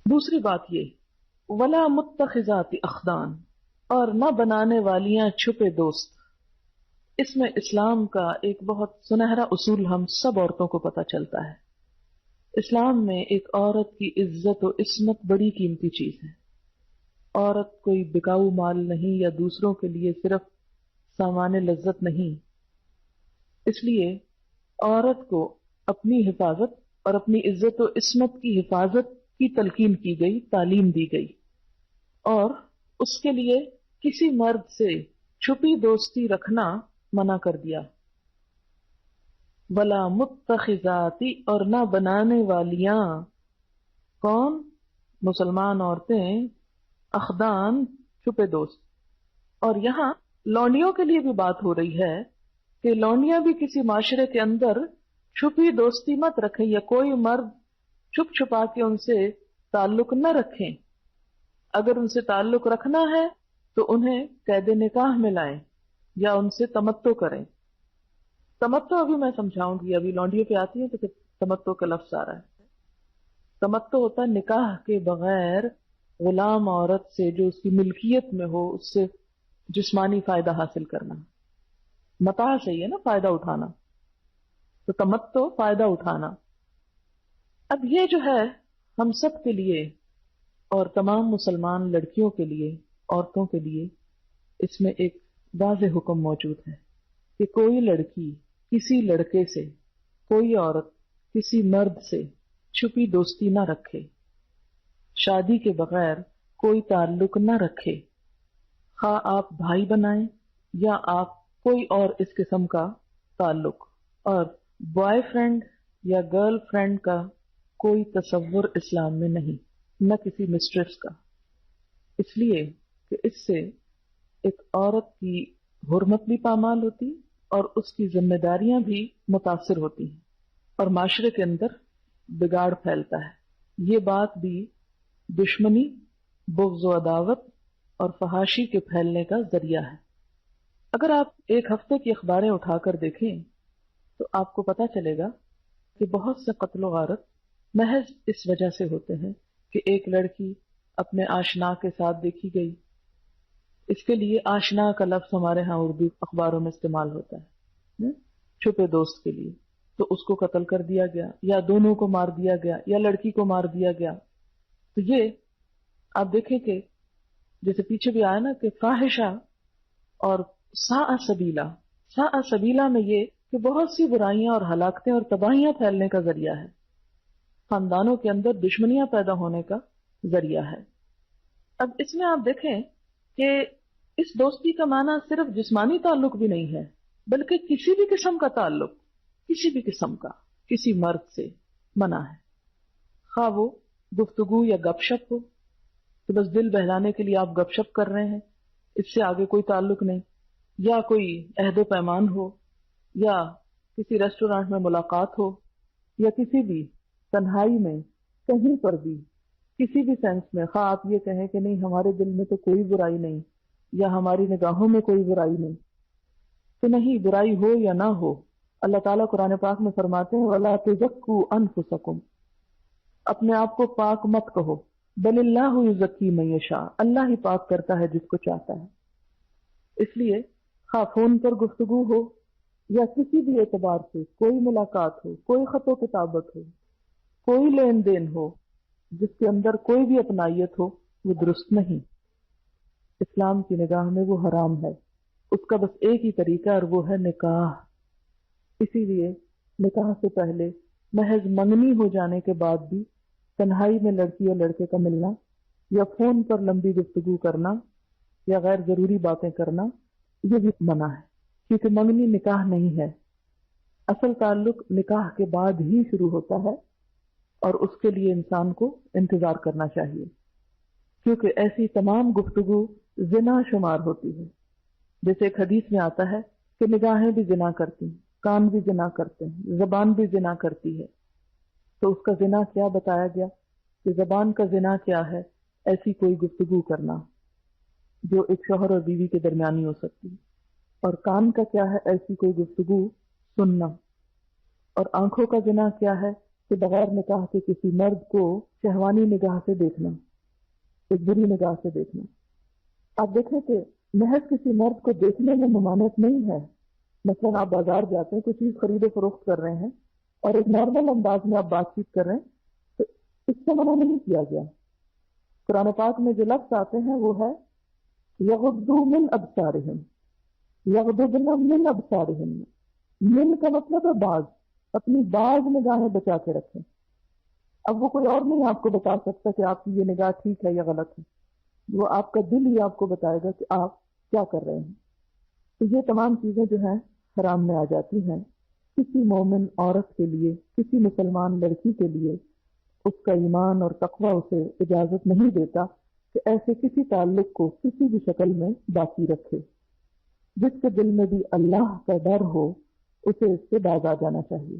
دوسری بات یہ، ولا متخذات اخدان، اور نہ بنانے والیاں چھپے دوست۔ اس میں اسلام کا ایک بہت سنہرا اصول ہم سب عورتوں کو پتہ چلتا ہے۔ اسلام میں ایک عورت کی عزت و عصمت بڑی قیمتی چیز ہے۔ عورت کوئی بکاؤ مال نہیں یا دوسروں کے لیے صرف سامان لذت نہیں۔ اس لیے عورت کو اپنی حفاظت اور اپنی عزت و عصمت کی حفاظت کی تلقین کی گئی، تعلیم دی گئی، اور اس کے لیے کسی مرد سے چھپی دوستی رکھنا منع کر دیا۔ ولا متخذاتی، اور نہ بنانے والیاں، کون؟ مسلمان عورتیں، اخدان، چھپے دوست۔ اور یہاں لونڈیوں کے لیے بھی بات ہو رہی ہے کہ لونڈیاں بھی کسی معاشرے کے اندر چھپی دوستی مت رکھیں، یا کوئی مرد چھپ چھپا کے ان سے تعلق نہ رکھیں۔ اگر ان سے تعلق رکھنا ہے تو انہیں قید نکاح میں لائیں یا ان سے تمتع کریں۔ تمتع ابھی میں سمجھاؤں گی، ابھی لونڈیوں پہ آتی ہیں تو پھر تمتع کا لفظ آ رہا ہے۔ تمتع ہوتا ہے نکاح کے بغیر غلام عورت سے جو اس کی ملکیت میں ہو اس سے جسمانی فائدہ حاصل کرنا۔ متاع صحیح ہے نا، فائدہ اٹھانا، تو تمتع فائدہ اٹھانا۔ اب یہ جو ہے ہم سب کے لیے اور تمام مسلمان لڑکیوں کے لیے، عورتوں کے لیے، اس میں ایک واضح حکم موجود ہے کہ کوئی لڑکی کسی لڑکے سے، کوئی عورت کسی مرد سے چھپی دوستی نہ رکھے، شادی کے بغیر کوئی تعلق نہ رکھے، خواہ آپ بھائی بنائیں یا آپ کوئی اور اس قسم کا تعلق۔ اور بوائے فرینڈ یا گرل فرینڈ کا کوئی تصور اسلام میں نہیں، نہ کسی مسٹریس کا، اس لیے کہ اس سے ایک عورت کی حرمت بھی پامال ہوتی اور اس کی ذمہ داریاں بھی متاثر ہوتی ہیں، اور معاشرے کے اندر بگاڑ پھیلتا ہے۔ یہ بات بھی دشمنی، بغض و عداوت اور فحاشی کے پھیلنے کا ذریعہ ہے۔ اگر آپ ایک ہفتے کی اخباریں اٹھا کر دیکھیں تو آپ کو پتہ چلے گا کہ بہت سے قتل و غارت محض اس وجہ سے ہوتے ہیں کہ ایک لڑکی اپنے آشنا کے ساتھ دیکھی گئی۔ اس کے لیے آشنا کا لفظ ہمارے ہاں اردو اخباروں میں استعمال ہوتا ہے، چھپے دوست کے لیے، تو اس کو قتل کر دیا گیا یا دونوں کو مار دیا گیا یا لڑکی کو مار دیا گیا۔ تو یہ آپ دیکھیں کہ جیسے پیچھے بھی آیا نا کہ فاحشہ اور ساء سبیلا، ساء سبیلا میں یہ کہ بہت سی برائیاں اور ہلاکتیں اور تباہیاں پھیلنے کا ذریعہ ہے، خاندانوں کے اندر دشمنیاں پیدا ہونے کا ذریعہ ہے۔ اب اس میں آپ دیکھیں کہ اس دوستی کا معنی صرف جسمانی تعلق بھی نہیں ہے، بلکہ کسی بھی قسم کا تعلق، کسی بھی قسم کا کسی مرد سے منع ہے، خواہ وہ گفتگو یا گپ شپ ہو، تو بس دل بہلانے کے لیے آپ گپ شپ کر رہے ہیں، اس سے آگے کوئی تعلق نہیں، یا کوئی عہد و پیمان ہو، یا کسی ریسٹورانٹ میں ملاقات ہو، یا کسی بھی تنہائی میں کہیں پر بھی کسی بھی سینس میں، خواہ آپ یہ کہیں کہ نہیں ہمارے دل میں تو کوئی برائی نہیں یا ہماری نگاہوں میں کوئی برائی نہیں، تو نہیں، برائی ہو یا نہ ہو، اللہ تعالیٰ قرآن پاک میں فرماتے ہیں وَلَا تُزَكُّوا أَنفُسَكُمْ، اپنے آپ کو پاک مت کہو، بل اللہ یزکی من یشاء، اللہ ہی پاک کرتا ہے جس کو چاہتا ہے۔ اس لیے خواہ فون پر گفتگو ہو یا کسی بھی اعتبار سے کوئی ملاقات ہو، کوئی خط و کتابت ہو، کوئی لین دین ہو جس کے اندر کوئی بھی اپنائیت ہو، وہ درست نہیں، اسلام کی نگاہ میں وہ حرام ہے۔ اس کا بس ایک ہی طریقہ اور وہ ہے نکاح۔ اسی لیے نکاح سے پہلے محض منگنی ہو جانے کے بعد بھی تنہائی میں لڑکی اور لڑکے کا ملنا یا فون پر لمبی گفتگو کرنا یا غیر ضروری باتیں کرنا، یہ بھی منع ہے، کیونکہ منگنی نکاح نہیں ہے۔ اصل تعلق نکاح کے بعد ہی شروع ہوتا ہے، اور اس کے لیے انسان کو انتظار کرنا چاہیے، کیونکہ ایسی تمام گفتگو زنا شمار ہوتی ہے۔ جیسے ایک حدیث میں آتا ہے کہ نگاہیں بھی زنا کرتی ہیں، کان بھی زنا کرتے ہیں، زبان بھی زنا کرتی ہے، تو اس کا زنا کیا بتایا گیا کہ زبان کا زنا کیا ہے؟ ایسی کوئی گفتگو کرنا جو ایک شوہر اور بیوی کے درمیانی ہو سکتی ہے، اور کان کا کیا ہے؟ ایسی کوئی گفتگو سننا، اور آنکھوں کا زنا کیا ہے؟ کہ بغیر نکاح کے کسی مرد کو شہوانی نگاہ سے دیکھنا، ایک بری نگاہ سے دیکھنا. آپ دیکھیں کہ محض کسی مرد کو دیکھنے میں ممانعت نہیں ہے. مثلا آپ بازار جاتے ہیں، کوئی چیز خرید و فروخت کر رہے ہیں اور ایک نارمل انداز میں آپ بات چیت کر رہے ہیں تو اس سے منع نہیں کیا گیا. قرآن پاک میں جو لفظ آتے ہیں وہ ہے یغضوا من ابصارہم، یغضضن من ابصارہم. من کا مطلب ہے باز، اپنی باز نگاہیں بچا کے رکھیں. اب وہ کوئی اور نہیں آپ کو بتا سکتا کہ آپ کی یہ نگاہ ٹھیک ہے یا غلط ہے، وہ آپ کا دل ہی آپ کو بتائے گا کہ آپ کیا کر رہے ہیں. تو یہ تمام چیزیں جو ہیں حرام میں آ جاتی ہیں. کسی مومن عورت کے لیے، کسی مسلمان لڑکی کے لیے اس کا ایمان اور تقوی اسے اجازت نہیں دیتا کہ ایسے کسی تعلق کو کسی بھی شکل میں باقی رکھے. جس کے دل میں بھی اللہ کا ڈر ہو اسے اس سے باز آ جانا چاہیے.